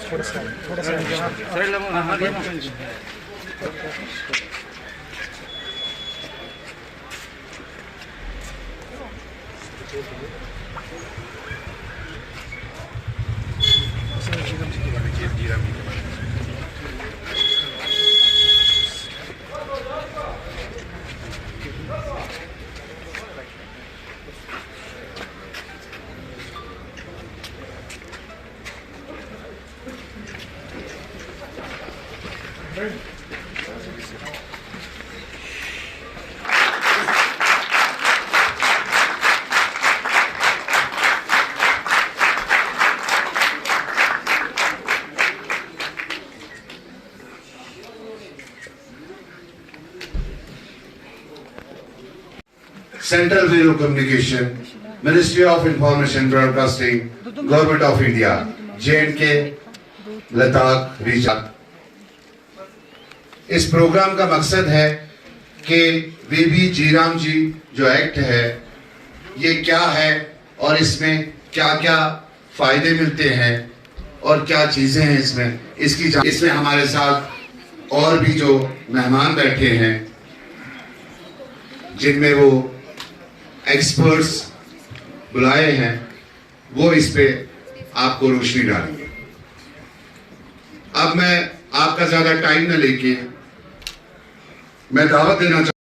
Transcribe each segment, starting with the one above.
थोड़ा सा Central Bureau of Communication, Ministry of Information Broadcasting, Government of India, J&K, Ladakh region. इस programme का मकसद है कि वीबी जीराम जी जो एक्ट है ये क्या है और इसमें क्या क्या फायदे मिलते हैं और क्या चीजें हैं इसमें हमारे साथ और भी जो मेहमान बैठे हैं जिनमें वो एक्सपर्ट्स बुलाए हैं वो इस पे आपको रोशनी डालेंगे। अब मैं आपका ज्यादा टाइम न लेके मैं दावत देना चाहूँ।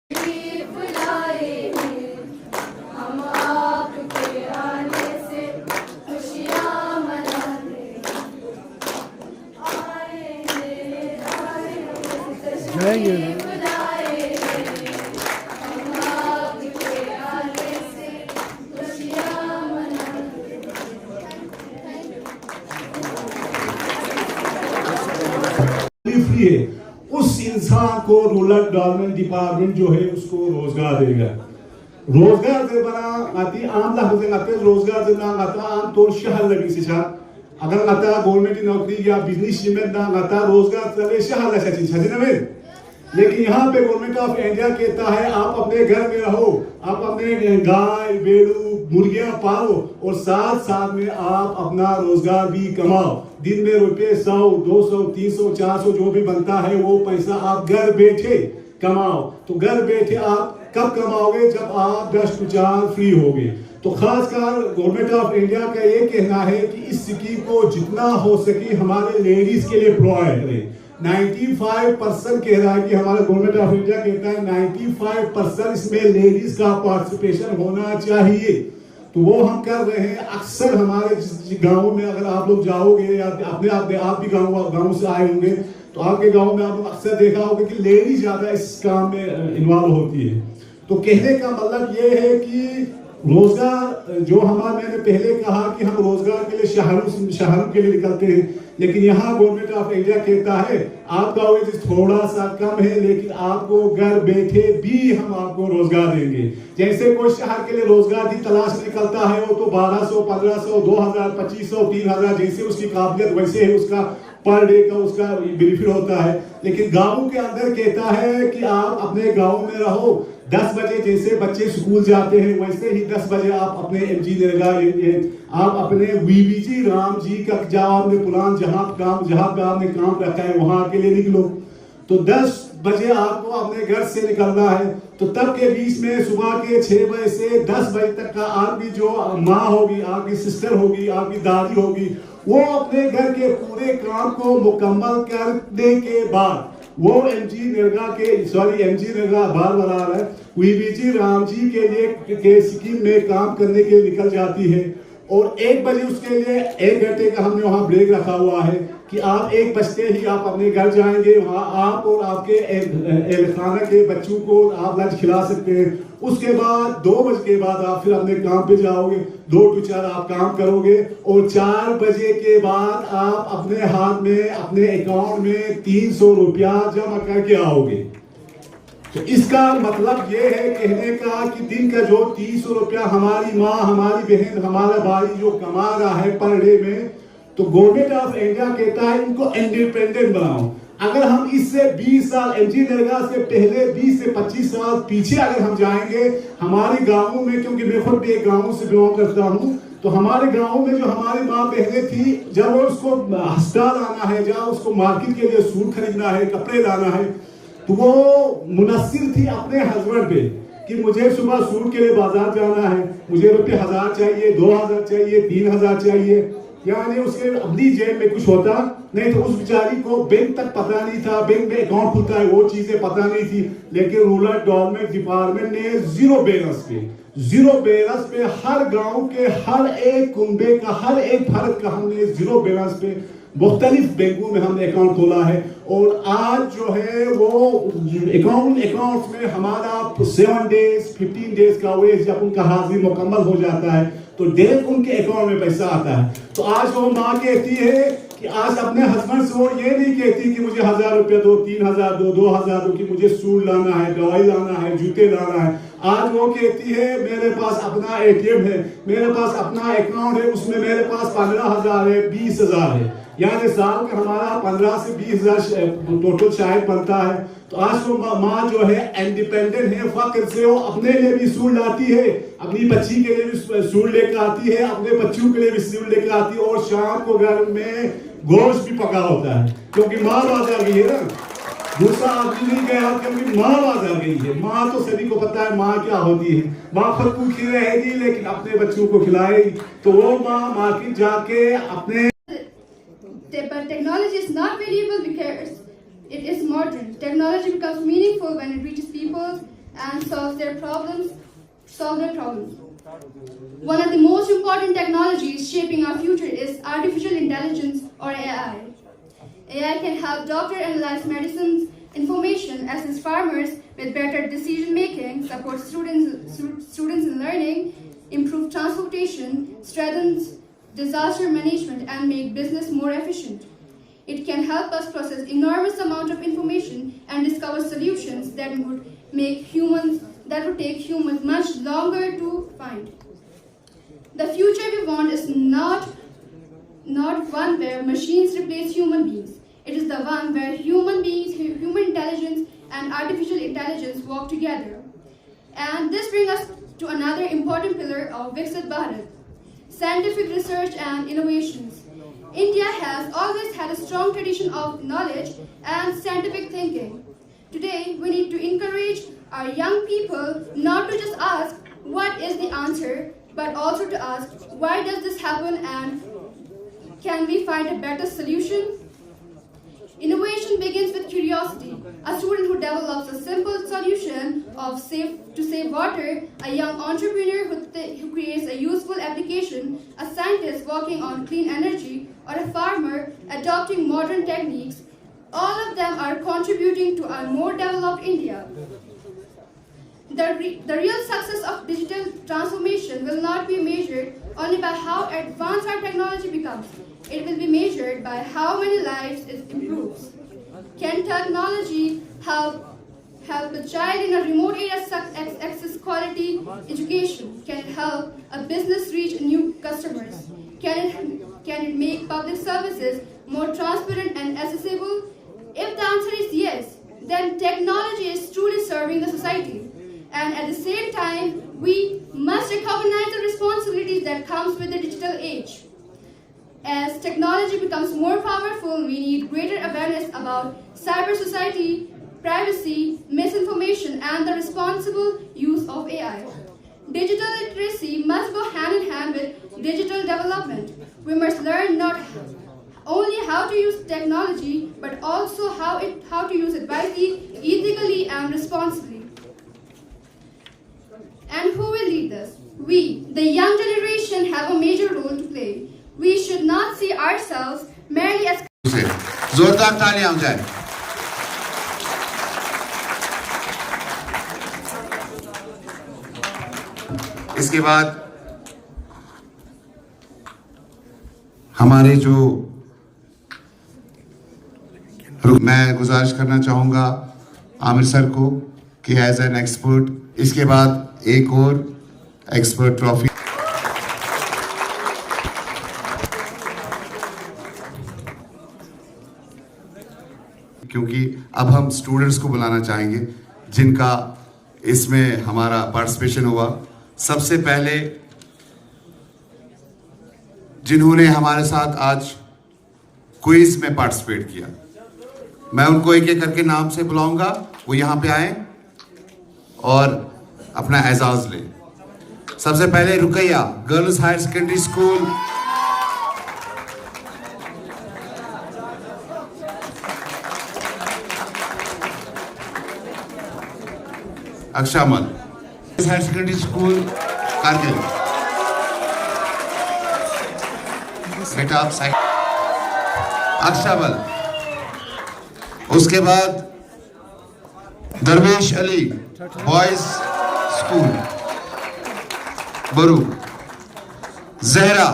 उस इंसान को रूरल डेवलपमेंट डिपार्टमेंट जो है उसको रोजगार देगा। रोजगार दे बना आती आम ला होते आते रोजगार दे ना आता आम तौर शहर लगी से साथ अगर आता गवर्नमेंट नौकरी या बिजनेस में ना आता रोजगार चले शहर लगा चीज है ना। लेकिन यहाँ पे गवर्नमेंट ऑफ इंडिया कहता है आप अपने घर में रहो, आप अपने गाय बेड़ू मुर्गियां पालो और साथ साथ में आप अपना रोजगार भी कमाओ। दिन में रुपये 100, 200, 300, 400 जो भी बनता है वो पैसा आप घर बैठे कमाओ। तो घर बैठे आप कब कमाओगे? जब आप 10 to 4 फ्री होगे। तो खासकर गवर्नमेंट ऑफ इंडिया का ये कहना है कि इस स्कीम को जितना हो सके हमारे लेडीज के लिए प्रोवाइड करें। 95% कह रहा है कि हमारा गवर्नमेंट ऑफ इंडिया कहता है 95% इसमें लेडीज का पार्टिसिपेशन होना चाहिए। तो वो हम कर रहे हैं। अक्सर हमारे गांवों में अगर आप लोग जाओगे या अपने आप भी गांव से आए होंगे तो आपके गांव में आप लोग अक्सर देखा होगा कि लेडीज ज्यादा इस काम में इन्वॉल्व होती है। तो कहने का मतलब ये है कि रोजगार जो मैंने पहले कहा कि हम रोजगार के लिए शहरों के लिए निकलते हैं, लेकिन यहाँ गवर्नमेंट ऑफ इंडिया कहता है आपका वेज थोड़ा सा कम है लेकिन आपको घर बैठे भी हम आपको रोजगार देंगे। जैसे कोई शहर के लिए रोजगार की तलाश निकलता है वो तो 1200, 1500, 2000, 2500, 3000 जैसे उसकी काबिलियत वैसे है उसका पर डे का उसका बेनिफिट होता है। लेकिन गाँव के अंदर कहता है कि आप अपने गाँव में रहो, 10 बजे जैसे बच्चे स्कूल जाते हैं वैसे ही 10 बजे आप अपने एमजी नरेगा आप अपने वीबीजी राम जी का जहाँ आपने पुरान जहाँ पे आपने काम रखा है वहां के लिए निकलो। तो 10 बजे आपको अपने घर से निकलना है। तो तब के बीच में सुबह के 6 बजे से 10 बजे तक का आपकी जो माँ होगी, आपकी सिस्टर होगी, आपकी दादी होगी, वो अपने घर के पूरे काम को मुकम्मल करने के बाद वो एमजी नरेगा बार बना रहा है वीबीजी राम जी के लिए के स्कीम में काम करने के लिए निकल जाती है। और 1 बजे उसके लिए 1 घंटे का हमने वहाँ ब्रेक रखा हुआ है कि आप 1 बजते ही आप अपने घर जाएंगे। वहाँ आप और आपके खाना के बच्चों को आप लंच खिला सकते हैं। उसके बाद 2 बजे के बाद आप फिर अपने काम पे जाओगे, 2 to 4 आप काम करोगे और 4 बजे के बाद आप अपने हाथ में अपने अकाउंट में 300 रुपया जमा करके आओगे। तो इसका मतलब ये है कहने का कि दिन का जो 300 रुपया हमारी माँ, हमारी बहन, हमारा भाई जो कमा रहा है पर डे में, तो गवर्नमेंट ऑफ इंडिया कहता है इनको इंडिपेंडेंट बनाओ। अगर हम इससे 20 साल एमजी नरेगा से पहले 20 से 25 साल पीछे अगर हम जाएंगे हमारे गांवों में, क्योंकि मैं खुद भी एक गांव से बिलोंग करता हूं, तो हमारे गांव में जो हमारी माँ बहनें थी, जब वो उसको अस्पताल आना है, जब उसको मार्केट के लिए सूट खरीदना है, कपड़े लाना है, तो वो मुनस्सिर थी अपने हस्बैंड पे कि मुझे सुबह सूट के लिए बाजार जाना है, मुझे रुपये 1000 चाहिए, 2000 चाहिए, 3000 चाहिए, यानी उसके अपनी जेब में कुछ होता नहीं, तो उस बेचारी को बैंक तक पता नहीं था, बैंक में अकाउंट खुलता है वो चीजें पता नहीं थी। लेकिन रूरल डेवलपमेंट डिपार्टमेंट ने जीरो बैलेंस पे हर गांव के हर एक कुंबे का, हर एक फर्द का हमने जीरो बैलेंस पे मुख्तलिफ बैंकों में हमने अकाउंट खोला है। और आज जो है वो अकाउंट में हमारा 7 डेज 15 डेज का वेज जब उनका हाजिर मुकम्मल हो जाता है तो डायरेक्ट उनके अकाउंट में पैसा आता है। तो आज वो माँ कहती है कि आज अपने हस्बैंड से वो ये नहीं कहती कि मुझे 1000 रुपया दो, 3000 दो, 2000 दो, कि मुझे सूट लाना है, दवाई लाना है, जूते लाना है। आज वो कहती है मेरे पास अपना एटीएम है, मेरे पास अपना अकाउंट है, उसमें मेरे पास 15,000 है, 20,000 है, यानी साल का हमारा 15 से 20,000 टोटल शायद बनता है। तो आज वो माँ जो है इंडिपेंडेंट है, फख्र से वो अपने लिए भी सूट लाती है, अपनी बच्ची के लिए भी सूट लेकर आती है, अपने बच्चों के लिए भी सूट लेकर आती है, और शाम को घर में गोश्त भी पका होता है, क्योंकि माँ बात आ गई है ना, दूसरा आदमी नहीं गया, क्योंकि माँ बात आ गई है। माँ तो सभी को पता है माँ क्या होती है, माँ खुद भूखी रहेगी लेकिन अपने बच्चों को खिलाएगी। तो वो माँ मार्केट जाके अपने But technology is not variable because it is modern. Technology becomes meaningful when it reaches people and solves their problems. One of the most important technologies shaping our future is artificial intelligence or AI. AI can help doctors analyze medicines, information, assist farmers with better decision making, support students in learning, improve transportation, strengthens disaster management, and make business more efficient. It can help us process enormous amount of information and discover solutions that would take humans much longer to find. The future we want is not one where machines replace human beings. It is the one where human beings, human intelligence and artificial intelligence work together. And this brings us to another important pillar of Viksit Bharat: scientific research and innovations. India has always had a strong tradition of knowledge and scientific thinking. Today, we need to encourage our young people not to just ask what is the answer, but also to ask why does this happen and can we find a better solution? Innovation begins with curiosity. A student who develops a simple solution to save water, a young entrepreneur who creates a useful application, a scientist working on clean energy, or a farmer adopting modern techniques, all of them are contributing to a more developed India. The real success of digital transformation will not be measured only by how advanced our technology becomes. It will be measured by how many lives it improves. Can technology help a child in a remote area access quality education? Can it help a business reach new customers? Can it make public services more transparent and accessible? If the answer is yes, then technology is truly serving the society. And at the same time, we must recognize the responsibilities that comes with the digital age. As technology becomes more powerful, we need greater awareness about cyber society, privacy, misinformation, and the responsible use of AI. Digital literacy must go hand in hand with digital development. We must learn not only how to use technology, but also how to use it wisely, ethically, and responsibly. And who will lead this? We, the young generation, have a major role to play. We should not see ourselves merely as जोरदार तालियां हो जाए। इसके बाद हमारे जो मैं गुजारिश करना चाहूंगा आमिर सर को कि एज एन एक्सपर्ट, इसके बाद एक और एक्सपर्ट ट्रॉफी क्योंकि अब हम स्टूडेंट्स को बुलाना चाहेंगे जिनका इसमें हमारा पार्टिसिपेशन हुआ। सबसे पहले जिन्होंने हमारे साथ आज क्विज में पार्टिसिपेट किया, मैं उनको एक एक करके नाम से बुलाऊंगा, वो यहाँ पे आए और अपना एजाज लें। सबसे पहले Ruqaiya, girls higher secondary school. Akshamal, higher secondary school Kargil. बेटा आप साइड। अक्षामल, उसके बाद दरवेश Ali, boys school Baru. Zahra,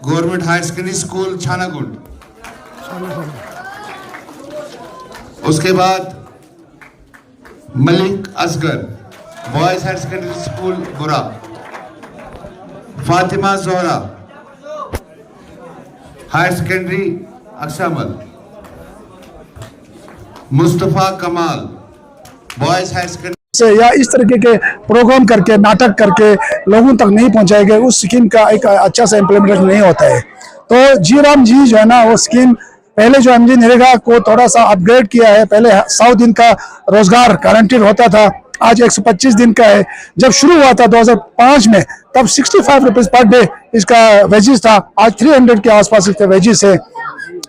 government higher secondary school Chhanagund. उसके बाद Malik Asgar, boys higher secondary school Bura. Fatima Zohra, higher secondary Akshamal. Mustafa Kamal, boys higher secondary से या इस तरीके के प्रोग्राम करके नाटक करके लोगों तक नहीं पहुंचाए गए, उस स्कीम का एक अच्छा सा इम्प्लीमेंटेशन नहीं होता है। तो जी राम जी जो है ना, वो स्कीम पहले जो एमजी नरेगा को थोड़ा सा अपग्रेड किया है। पहले 100 दिन का रोजगार गारंटीड होता था, आज 125 दिन का है। जब शुरू हुआ था 2005 में, तब 65 रुपीज पर डे इसका वेजेस था, आज 300 के आसपास इसका वेजेस है।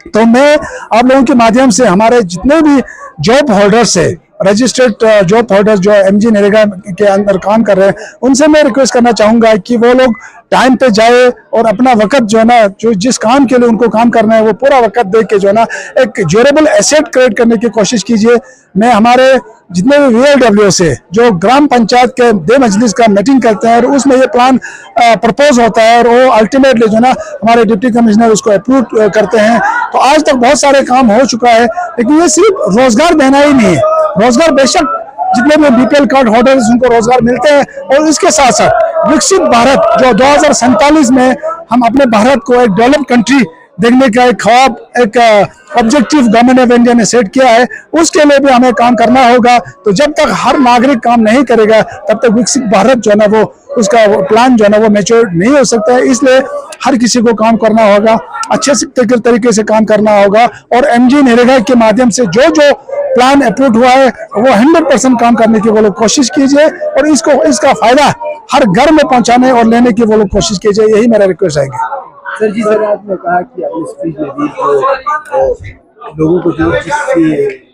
तो मैं आप लोगों के माध्यम से हमारे जितने भी जॉब होल्डर्स है, रजिस्टर्ड जॉब होल्डर्स जो एमजी नरेगा के अंदर काम कर रहे हैं, उनसे मैं रिक्वेस्ट करना चाहूंगा कि वो लोग टाइम पे जाए और अपना वक्त जो है ना, जो जिस काम के लिए उनको काम करना है वो पूरा वक्त दे के जो है ना एक ड्यूरेबल एसेट क्रिएट करने की कोशिश कीजिए। मैं हमारे जितने भी VLW से जो ग्राम पंचायत के दे मजलिस का मीटिंग करते हैं और उसमें ये प्लान प्रपोज होता है और वो अल्टीमेटली जो है ना हमारे डिप्टी कमिश्नर उसको अप्रूव करते हैं। तो आज तक बहुत सारे काम हो चुका है, लेकिन ये सिर्फ रोजगार देना ही नहीं है। रोजगार बेशक जितने भी BPL कार्ड होल्डर्स उनको रोजगार मिलते हैं, और इसके साथ साथ विकसित भारत जो 2047 में हम अपने भारत को एक डेवलप्ड कंट्री देखने का एक ख्वाब, एक ऑब्जेक्टिव गवर्नमेंट ऑफ इंडिया ने सेट किया है, उसके लिए भी हमें काम करना होगा। तो जब तक हर नागरिक काम नहीं करेगा, तब तक विकसित भारत जो है ना वो उसका प्लान जो है ना वो मैच्योर नहीं हो सकता है। इसलिए हर किसी को काम करना होगा, अच्छे से तरीके से काम करना होगा, और एमजी नरेगा के माध्यम से जो जो प्लान अप्रूव हुआ है वो 100% काम करने की वो लोग कोशिश कीजिए, और इसका फायदा हर घर में पहुंचाने और लेने की वो लोग कोशिश कीजिए। यही मेरा रिक्वेस्ट है। सर जी, सर आपने कहा कि अपनी स्पीच में भी जो लोगों को जो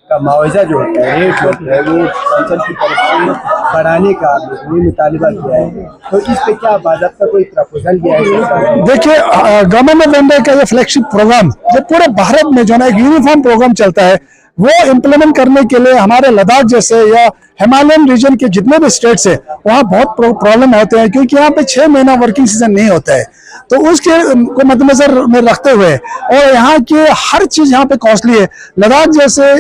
का मुआवजा जो होता है, रेट होता है, वो संसद की तरफ से बढ़ाने का लोगों ने मुतालिबा किया है। तो इस पे क्या बाज़ाब्ता कोई प्रपोजल दिया है? देखिए, गवर्नमेंट ऑफ इंडिया का ये फ्लैगशिप प्रोग्राम जो पूरे भारत में जो है एक यूनिफॉर्म प्रोग्राम चलता है, वो इम्प्लीमेंट करने के लिए हमारे लद्दाख जैसे या हिमालयन रीजन के जितने भी स्टेट्स है वहाँ बहुत प्रॉब्लम होते हैं, क्योंकि यहाँ पे 6 महीना वर्किंग सीजन नहीं होता है। तो उसके को मद्देनजर में रखते हुए, और यहाँ की हर चीज यहाँ पे कॉस्टली है। लद्दाख जैसे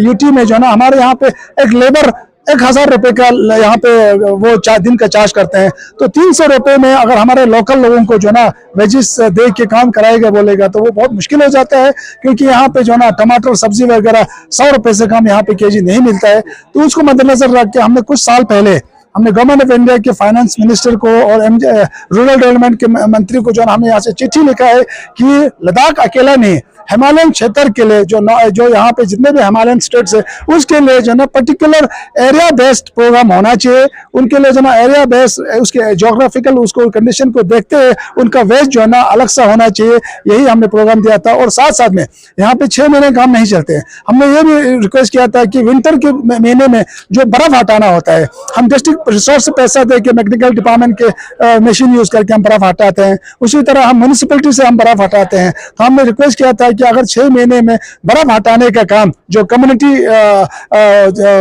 यूटी में जो है ना, हमारे यहाँ पे एक लेबर 1000 रुपए का यहाँ पे वो 4 दिन का चार्ज करते हैं। तो 300 रुपए में अगर हमारे लोकल लोगों को जो ना वेजिस दे के काम कराएगा बोलेगा, तो वो बहुत मुश्किल हो जाता है, क्योंकि यहाँ पे जो ना टमाटर सब्जी वगैरह 100 रुपए से कम यहाँ पे केजी नहीं मिलता है। तो उसको मद्देनजर रख के हमने कुछ साल पहले गवर्नमेंट ऑफ इंडिया के फाइनेंस मिनिस्टर को और रूरल डेवलपमेंट के मंत्री को जो हमने यहाँ से चिट्ठी लिखा है कि लद्दाख अकेला नहीं, हिमालयन क्षेत्र के लिए जो यहाँ पे जितने भी हिमालयन स्टेट्स है उसके लिए जो ना पर्टिकुलर एरिया बेस्ड प्रोग्राम होना चाहिए। उनके लिए जो ना एरिया बेस्ड उसके ज्योग्राफिकल उसको कंडीशन को देखते हुए उनका वेस्ट जो है ना अलग सा होना चाहिए। यही हमने प्रोग्राम दिया था। और साथ साथ में यहाँ पे 6 महीने काम नहीं चलते हैं। हमने ये भी रिक्वेस्ट किया था कि विंटर के महीने में जो बर्फ हटाना होता है, हम डिस्ट्रिक्ट रिसोर्स से पैसा दे के मैकेनिकल डिपार्टमेंट के मशीन यूज करके हम बर्फ हटाते हैं, उसी तरह हम म्यूनिसिपैलिटी से हम बर्फ हटाते हैं। तो हमने रिक्वेस्ट किया था कि अगर 6 महीने में बर्फ हटाने का काम जो कम्युनिटी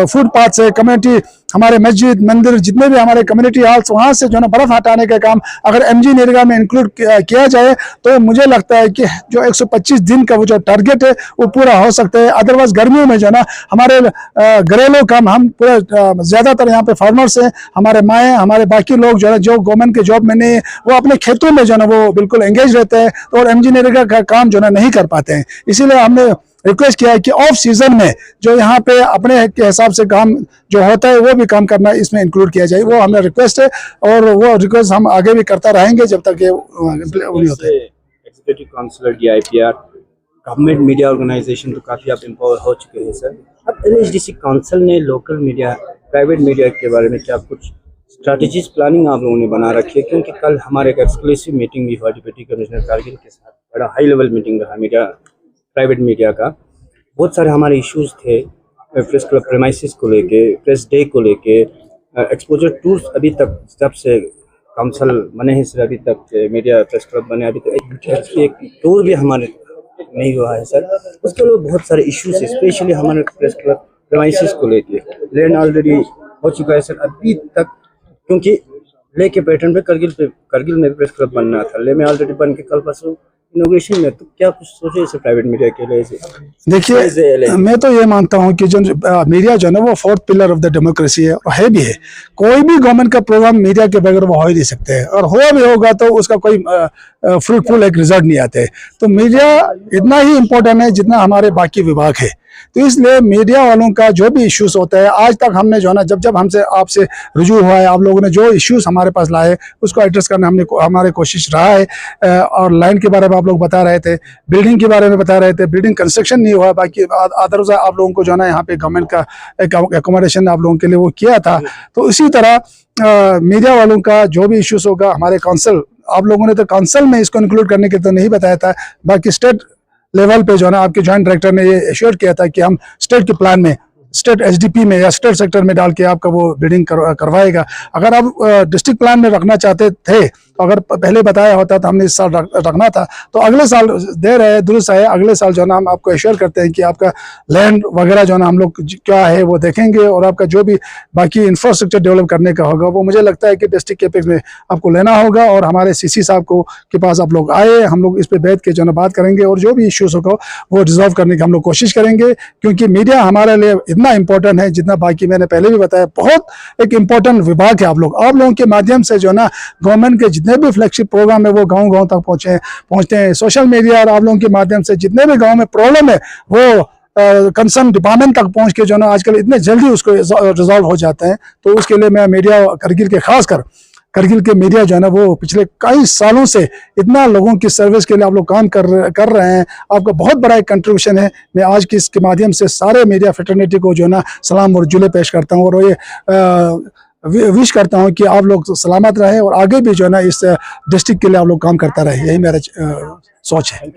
फुटपाथ से, कम्युनिटी हमारे मस्जिद मंदिर जितने भी हमारे कम्युनिटी हॉल्स वहां से जो है बर्फ हटाने का काम अगर एमजी नरेगा में इंक्लूड किया जाए, तो मुझे लगता है कि जो 125 दिन का वो जो टारगेट है वो पूरा हो सकता है। अदरवाइज गर्मियों में जो है ना हमारे घरेलू काम, हम पूरे ज्यादातर यहाँ पे फार्मर्स हैं, हमारे माएँ, हमारे बाकी लोग जो है जो गवर्नमेंट के जॉब में नहीं है, वो अपने खेतों में जो है ना वो बिल्कुल एंगेज रहते हैं और एमजी नरेगा का काम जो है नहीं कर पाते हैं। इसीलिए हमने रिक्वेस्ट किया है कि ऑफ सीजन में जो यहाँ पे अपने के हिसाब से काम जो होता है वो भी काम करना इसमें इंक्लूड किया जाए, वो हमारा रिक्वेस्ट है और वो रिक्वेस्ट हम आगे भी करता रहेंगे जब तक ये नहीं होता है। Executive counsellor DIPR government media organisation तो काफ़ी आप एम्पावर हो चुके हैं सर। अब NHDC काउंसिल ने लोकल मीडिया, प्राइवेट मीडिया के बारे में क्या कुछ स्ट्रैटेजीज प्लानिंग आप लोगों ने बना रखी है? क्योंकि कल हमारे एक एक्सक्लूसिव मीटिंग भी हुआ डिप्टी कमिश्नर कारगिल के साथ, बड़ा हाई लेवल मीटिंग रहा मीडिया, प्राइवेट मीडिया का। बहुत सारे हमारे इश्यूज थे प्रेस क्लब प्रेमाइसिस को लेके, प्रेस डे को लेके, एक्सपोजर टूर्स अभी तक जब से काउंसिल बने हैं सर अभी तक मीडिया प्रेस क्लब बने अभी तक एक टूर भी हमारे नहीं हुआ है सर। उसके लिए बहुत सारे इश्यूज है, स्पेशली हमारे प्रेस क्लब प्रेमाइसिस को लेके। लैंड ऑलरेडी हो चुका है सर अभी तक, क्योंकि ले के पैटर्न पे करगिल में प्रेस क्लब बनना था, ले में ऑलरेडी बन के कल परसों इनोग्रेशन में। तो क्या कुछ सोचे इसे प्राइवेट मीडिया के लिए? देखिए, मैं तो ये मानता हूँ कि जो मीडिया जो है ना वो fourth pillar of the democracy है और है भी है। कोई भी गवर्नमेंट का प्रोग्राम मीडिया के बगैर वो हो ही नहीं सकते हैं, और हुआ भी होगा तो उसका कोई फ्रूटफुल एक रिजल्ट नहीं आते। तो मीडिया इतना ही इम्पोर्टेंट है जितना हमारे बाकी विभाग है। तो इसलिए मीडिया वालों का जो भी इश्यूज होता है, आज तक हमने जो है ना जब हमसे आपसे रुजू हुआ है, आप लोगों ने जो इश्यूज हमारे पास लाए उसको एड्रेस करना हमारे कोशिश रहा है। और लाइन के बारे में आप लोग बता रहे थे, बिल्डिंग के बारे में बता रहे थे, बिल्डिंग कंस्ट्रक्शन नहीं हुआ, बाकी अदरवाइज आप लोगों को जो है ना यहाँ पे गवर्नमेंट का एकोमोडेशन आप लोगों के लिए वो किया था। तो इसी तरह मीडिया वालों का जो भी इश्यूज होगा, हमारे काउंसिल, आप लोगों ने तो काउंसिल में इसको इंक्लूड करने के तो नहीं बताया था, बाकी स्टेट लेवल पे जो है ना आपके जॉइंट डायरेक्टर ने ये एश्योर किया था कि हम स्टेट के प्लान में, स्टेट SDP में या स्टेट सेक्टर में डाल के आपका वो बिल्डिंग करवाएगा। अगर आप डिस्ट्रिक्ट प्लान में रखना चाहते थे, अगर पहले बताया होता तो हमने इस साल रखना था, तो अगले साल दे रहे हैं, दुरुस्त है, अगले साल जो है ना हम आपको एश्योर करते हैं कि आपका लैंड वगैरह जो है ना हम लोग क्या है वो देखेंगे, और आपका जो भी बाकी इंफ्रास्ट्रक्चर डेवलप करने का होगा वो मुझे लगता है कि डिस्ट्रिक्ट कैपेक्स में आपको लेना होगा। और हमारे CC साहब को के पास आप लोग आए, हम लोग इस पर बैठ के जो है बात करेंगे और जो भी इश्यूज होगा वो रिजॉल्व करने की हम लोग कोशिश करेंगे, क्योंकि मीडिया हमारे लिए इतना इंपॉर्टेंट है जितना बाकी मैंने पहले भी बताया, बहुत एक इंपॉर्टेंट विभाग है। आप लोगों के माध्यम से जो है ना गवर्नमेंट के जितने भी फ्लैगशिप प्रोग्राम है वो गांव तक पहुंचते हैं। सोशल मीडिया और आप लोगों के माध्यम से जितने भी गांव में प्रॉब्लम है वो कंसर्न डिपार्टमेंट तक पहुंच के जो ना आजकल इतने जल्दी उसको रिजॉल्व हो जाते हैं। तो उसके लिए मैं मीडिया करगिल के, खासकर करगिल के मीडिया जो है ना वो पिछले कई सालों से इतना लोगों की सर्विस के लिए आप लोग काम कर रहे हैं, आपका बहुत बड़ा एक कंट्रीब्यूशन है। मैं आज की इसके माध्यम से सारे मीडिया फ्रेटर्निटी को जो है ना सलाम और जुले पेश करता हूँ, और ये विश करता हूँ कि आप लोग सलामत रहें और आगे भी जो है ना इस डिस्ट्रिक्ट के लिए आप लोग काम करता रहे, यही मेरा सोच है।